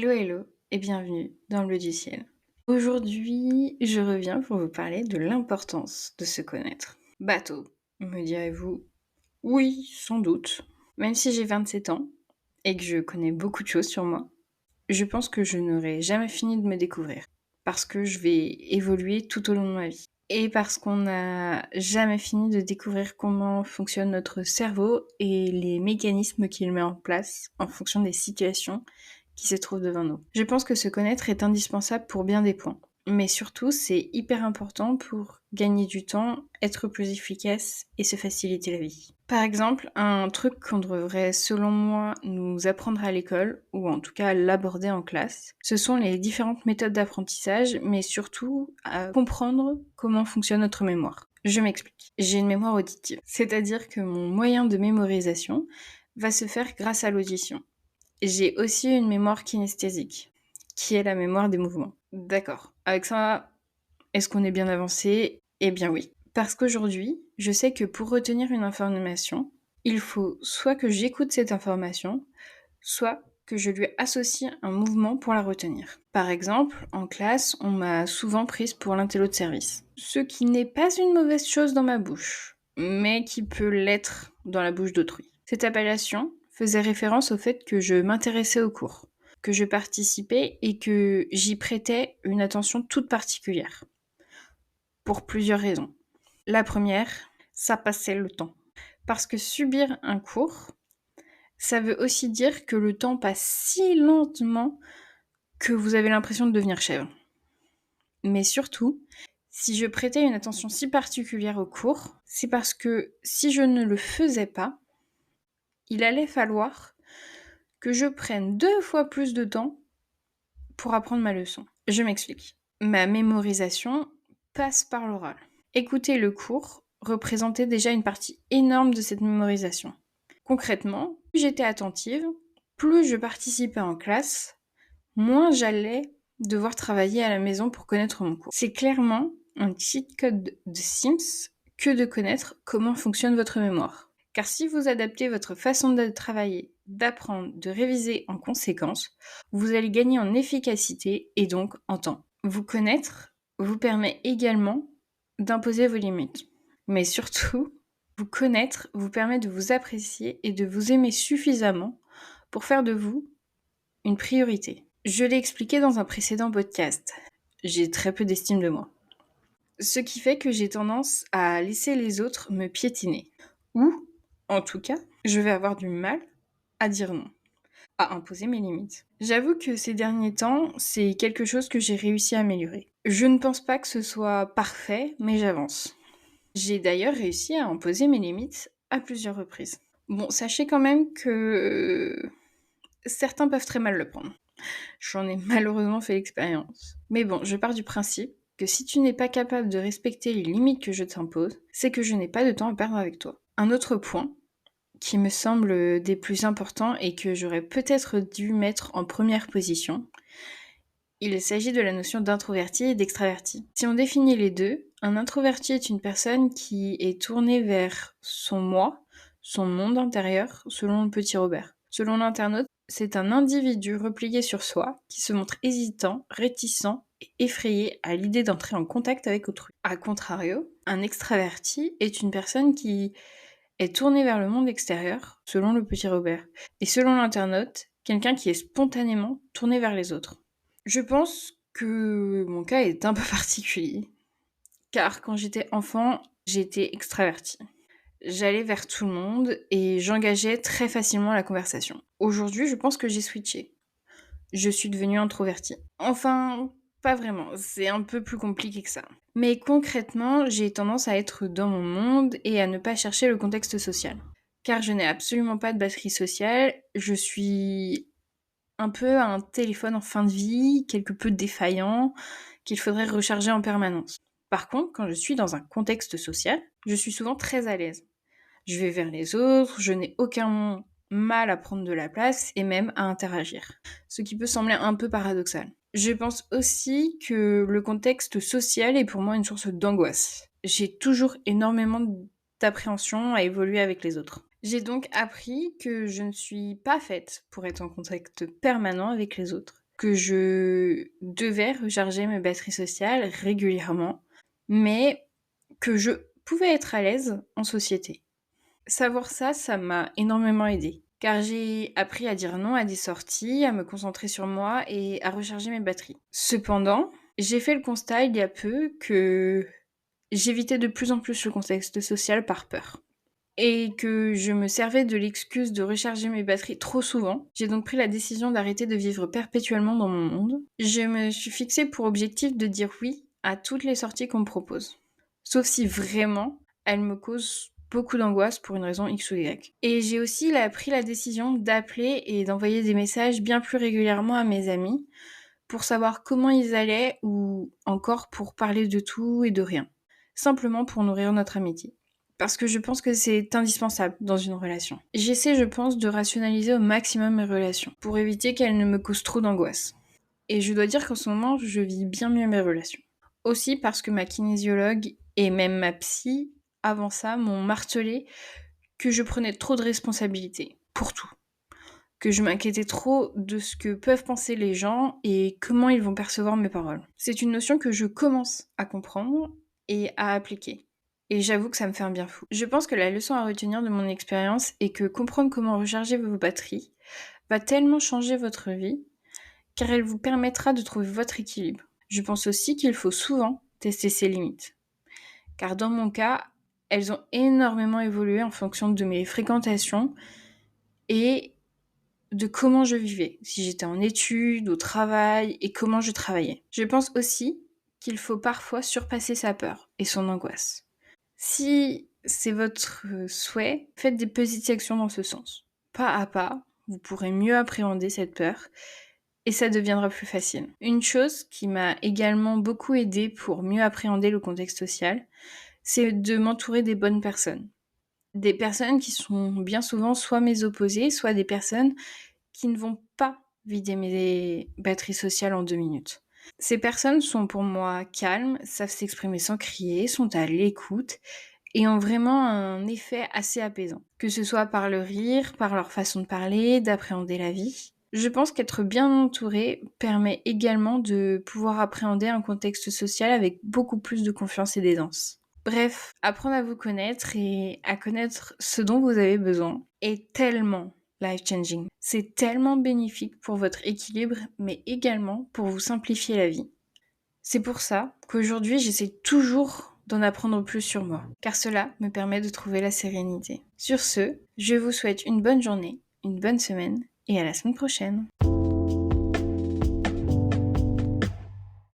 Hello et bienvenue dans le bleu du ciel. Aujourd'hui, je reviens pour vous parler de l'importance de se connaître. Bateau, me direz-vous? Oui, sans doute. Même si j'ai 27 ans et que je connais beaucoup de choses sur moi, je pense que je n'aurai jamais fini de me découvrir. Parce que je vais évoluer tout au long de ma vie. Et parce qu'on n'a jamais fini de découvrir comment fonctionne notre cerveau et les mécanismes qu'il met en place en fonction des situations qui se trouvent devant nous. Je pense que se connaître est indispensable pour bien des points. Mais surtout, c'est hyper important pour gagner du temps, être plus efficace et se faciliter la vie. Par exemple, un truc qu'on devrait, selon moi, nous apprendre à l'école, ou en tout cas l'aborder en classe, ce sont les différentes méthodes d'apprentissage, mais surtout à comprendre comment fonctionne notre mémoire. Je m'explique. J'ai une mémoire auditive, c'est-à-dire que mon moyen de mémorisation va se faire grâce à l'audition. J'ai aussi une mémoire kinesthésique, qui est la mémoire des mouvements. D'accord. Avec ça, est-ce qu'on est bien avancé? Eh bien oui. Parce qu'aujourd'hui, je sais que pour retenir une information, il faut soit que j'écoute cette information, soit que je lui associe un mouvement pour la retenir. Par exemple, en classe, on m'a souvent prise pour l'intello de service. Ce qui n'est pas une mauvaise chose dans ma bouche, mais qui peut l'être dans la bouche d'autrui. Cette appellation faisait référence au fait que je m'intéressais au cours, que je participais et que j'y prêtais une attention toute particulière. Pour plusieurs raisons. La première, ça passait le temps. Parce que subir un cours, ça veut aussi dire que le temps passe si lentement que vous avez l'impression de devenir chèvre. Mais surtout, si je prêtais une attention si particulière au cours, c'est parce que si je ne le faisais pas, il allait falloir que je prenne 2 fois plus de temps pour apprendre ma leçon. Je m'explique. Ma mémorisation passe par l'oral. Écouter le cours représentait déjà une partie énorme de cette mémorisation. Concrètement, plus j'étais attentive, plus je participais en classe, moins j'allais devoir travailler à la maison pour connaître mon cours. C'est clairement un cheat code de Sims que de connaître comment fonctionne votre mémoire. Car si vous adaptez votre façon de travailler, d'apprendre, de réviser en conséquence, vous allez gagner en efficacité et donc en temps. Vous connaître vous permet également d'imposer vos limites. Mais surtout, vous connaître vous permet de vous apprécier et de vous aimer suffisamment pour faire de vous une priorité. Je l'ai expliqué dans un précédent podcast. J'ai très peu d'estime de moi. Ce qui fait que j'ai tendance à laisser les autres me piétiner. Ou, en tout cas, je vais avoir du mal à dire non, à imposer mes limites. J'avoue que ces derniers temps, c'est quelque chose que j'ai réussi à améliorer. Je ne pense pas que ce soit parfait, mais j'avance. J'ai d'ailleurs réussi à imposer mes limites à plusieurs reprises. Bon, sachez quand même que certains peuvent très mal le prendre. J'en ai malheureusement fait l'expérience. Mais bon, je pars du principe que si tu n'es pas capable de respecter les limites que je t'impose, c'est que je n'ai pas de temps à perdre avec toi. Un autre point qui me semble des plus importants et que j'aurais peut-être dû mettre en première position, il s'agit de la notion d'introverti et d'extraverti. Si on définit les deux, un introverti est une personne qui est tournée vers son moi, son monde intérieur, selon le petit Robert. Selon l'internaute, c'est un individu replié sur soi qui se montre hésitant, réticent et effrayé à l'idée d'entrer en contact avec autrui. A contrario, un extraverti est une personne qui est tournée vers le monde extérieur, selon le petit Robert. Et selon l'internaute, quelqu'un qui est spontanément tourné vers les autres. Je pense que mon cas est un peu particulier, car quand j'étais enfant, j'étais extravertie. J'allais vers tout le monde et j'engageais très facilement la conversation. Aujourd'hui, je pense que j'ai switché. Je suis devenue introvertie. Enfin, pas vraiment, c'est un peu plus compliqué que ça. Mais concrètement, j'ai tendance à être dans mon monde et à ne pas chercher le contexte social. Car je n'ai absolument pas de batterie sociale, je suis un peu un téléphone en fin de vie, quelque peu défaillant, qu'il faudrait recharger en permanence. Par contre, quand je suis dans un contexte social, je suis souvent très à l'aise. Je vais vers les autres, je n'ai aucun mal à prendre de la place et même à interagir. Ce qui peut sembler un peu paradoxal. Je pense aussi que le contexte social est pour moi une source d'angoisse. J'ai toujours énormément d'appréhension à évoluer avec les autres. J'ai donc appris que je ne suis pas faite pour être en contact permanent avec les autres, que je devais recharger mes batteries sociales régulièrement, mais que je pouvais être à l'aise en société. Savoir ça, ça m'a énormément aidée, car j'ai appris à dire non à des sorties, à me concentrer sur moi et à recharger mes batteries. Cependant, j'ai fait le constat il y a peu que j'évitais de plus en plus le contexte social par peur. Et que je me servais de l'excuse de recharger mes batteries trop souvent. J'ai donc pris la décision d'arrêter de vivre perpétuellement dans mon monde. Je me suis fixée pour objectif de dire oui à toutes les sorties qu'on me propose. Sauf si vraiment, elles me causent beaucoup d'angoisse pour une raison X ou Y. Et j'ai aussi pris la décision d'appeler et d'envoyer des messages bien plus régulièrement à mes amis pour savoir comment ils allaient ou encore pour parler de tout et de rien. Simplement pour nourrir notre amitié. Parce que je pense que c'est indispensable dans une relation. J'essaie, je pense, de rationaliser au maximum mes relations pour éviter qu'elles ne me causent trop d'angoisse. Et je dois dire qu'en ce moment, je vis bien mieux mes relations. Aussi parce que ma kinésiologue et même ma psy, avant ça, m'ont martelé que je prenais trop de responsabilités pour tout. Que je m'inquiétais trop de ce que peuvent penser les gens et comment ils vont percevoir mes paroles. C'est une notion que je commence à comprendre et à appliquer. Et j'avoue que ça me fait un bien fou. Je pense que la leçon à retenir de mon expérience est que comprendre comment recharger vos batteries va tellement changer votre vie, car elle vous permettra de trouver votre équilibre. Je pense aussi qu'il faut souvent tester ses limites. Car dans mon cas, elles ont énormément évolué en fonction de mes fréquentations et de comment je vivais, si j'étais en études, au travail et comment je travaillais. Je pense aussi qu'il faut parfois surpasser sa peur et son angoisse. Si c'est votre souhait, faites des petites actions dans ce sens. Pas à pas, vous pourrez mieux appréhender cette peur et ça deviendra plus facile. Une chose qui m'a également beaucoup aidée pour mieux appréhender le contexte social, c'est de m'entourer des bonnes personnes. Des personnes qui sont bien souvent soit mes opposés, soit des personnes qui ne vont pas vider mes batteries sociales en 2 minutes. Ces personnes sont pour moi calmes, savent s'exprimer sans crier, sont à l'écoute et ont vraiment un effet assez apaisant. Que ce soit par le rire, par leur façon de parler, d'appréhender la vie. Je pense qu'être bien entouré permet également de pouvoir appréhender un contexte social avec beaucoup plus de confiance et d'aisance. Bref, apprendre à vous connaître et à connaître ce dont vous avez besoin est tellement life-changing. C'est tellement bénéfique pour votre équilibre, mais également pour vous simplifier la vie. C'est pour ça qu'aujourd'hui, j'essaie toujours d'en apprendre plus sur moi, car cela me permet de trouver la sérénité. Sur ce, je vous souhaite une bonne journée, une bonne semaine, et à la semaine prochaine.